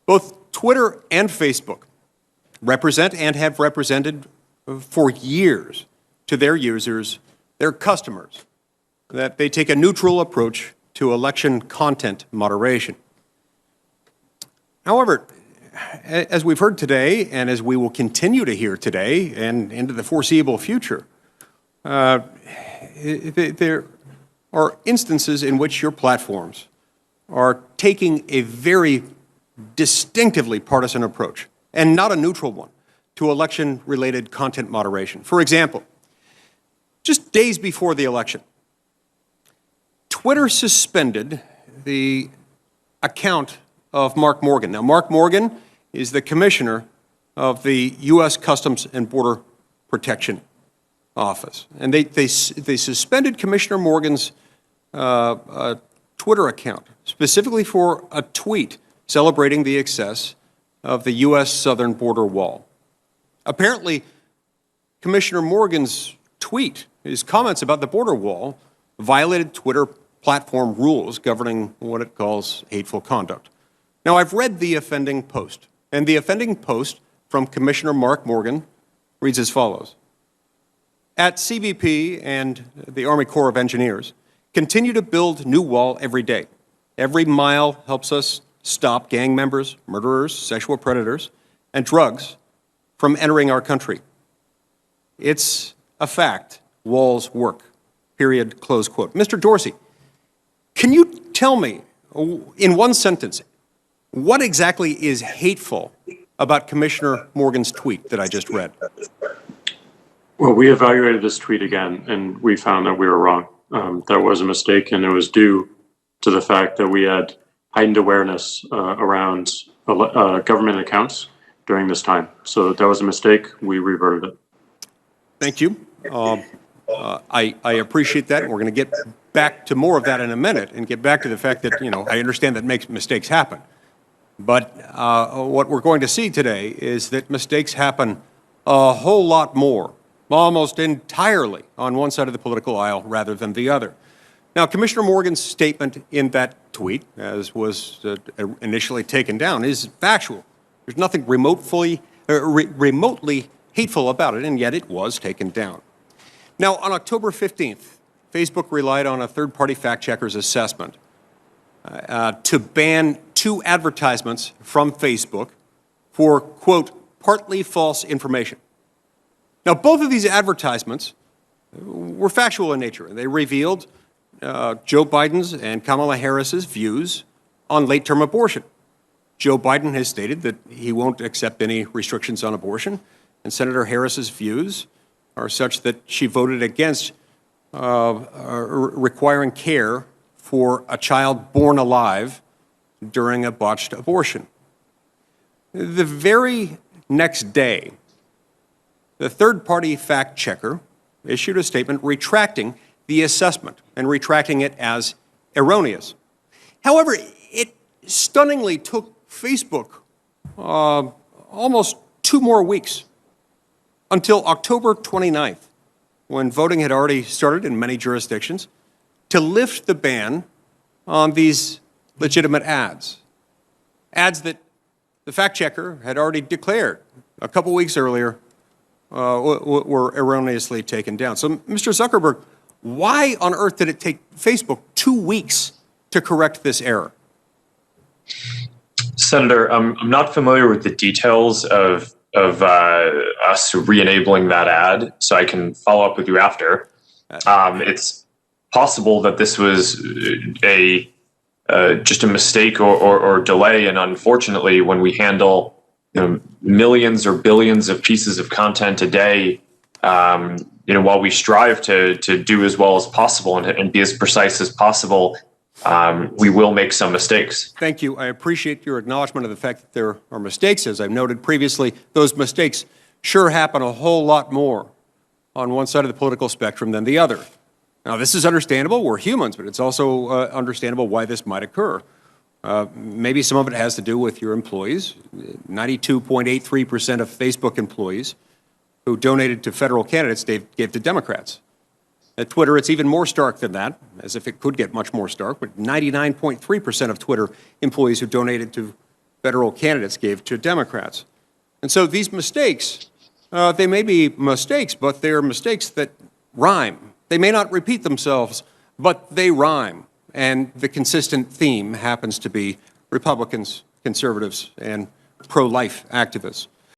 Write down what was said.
Both Twitter and Facebook represent and have represented for years to their users, their customers, that they take a neutral approach to election content moderation. However, as we've heard today, and as we will continue to hear today and into the foreseeable future, there are instances in which your platforms are taking a very distinctively partisan approach, and not a neutral one, to election-related content moderation. For example, just days before the election, Twitter suspended the account of Mark Morgan. Now, Mark Morgan is the commissioner of the U.S. Customs and Border Protection Office. And they suspended Commissioner Morgan's Twitter account, specifically for a tweet celebrating the success of the U.S. southern border wall. Apparently, Commissioner Morgan's tweet, his comments about the border wall, violated Twitter platform rules governing what it calls hateful conduct. Now, I've read the offending post, and the offending post from Commissioner Mark Morgan reads as follows. At CBP and the Army Corps of Engineers, continue to build new wall every day. Every mile helps us stop gang members, murderers, sexual predators, and drugs from entering our country. It's a fact. Walls work. Period. Close quote. Mr. Dorsey, can you tell me, in one sentence, what exactly is hateful about Commissioner Morgan's tweet that I just read? Well, we evaluated this tweet again, and we found that we were wrong. That was a mistake, and it was due to the fact that we had heightened awareness around government accounts during this time. So that was a mistake. We reverted it. Thank you. I appreciate that, and we're going to get back to more of that in a minute and get back to the fact that, I understand that mistakes happen. But what we're going to see today is that mistakes happen a whole lot more, almost entirely on one side of the political aisle rather than the other. Now, Commissioner Morgan's statement in that tweet, as was initially taken down, is factual. There's nothing remotely hateful about it, and yet it was taken down. Now, on October 15th, Facebook relied on a third-party fact-checker's assessment to ban 2 advertisements from Facebook for, quote, partly false information. Now, both of these advertisements were factual in nature. They revealed Joe Biden's and Kamala Harris's views on late-term abortion. Joe Biden has stated that he won't accept any restrictions on abortion, and Senator Harris's views are such that she voted against requiring care for a child born alive during a botched abortion. The very next day, the third-party fact-checker issued a statement retracting the assessment and retracting it as erroneous. However, it stunningly took Facebook almost 2 more weeks until October 29th, when voting had already started in many jurisdictions, to lift the ban on these legitimate ads. Ads that the fact-checker had already declared a couple weeks earlier were erroneously taken down. So, Mr. Zuckerberg, why on earth did it take Facebook 2 weeks to correct this error? Senator, I'm not familiar with the details of us re-enabling that ad, so I can follow up with you after. It's possible that this was just a mistake or delay, and unfortunately, when we handle millions or billions of pieces of content a day, while we strive to do as well as possible and be as precise as possible, we will make some mistakes. Thank you. I appreciate your acknowledgement of the fact that there are mistakes. As I've noted previously, those mistakes sure happen a whole lot more on one side of the political spectrum than the other. Now, this is understandable. We're humans, but it's also understandable why this might occur. Maybe some of it has to do with your employees. 92.83% of Facebook employees who donated to federal candidates gave to Democrats. At Twitter, it's even more stark than that, as if it could get much more stark, but 99.3% of Twitter employees who donated to federal candidates gave to Democrats. And so these mistakes, they may be mistakes, but they're mistakes that rhyme. They may not repeat themselves, but they rhyme. And the consistent theme happens to be Republicans, conservatives, and pro-life activists.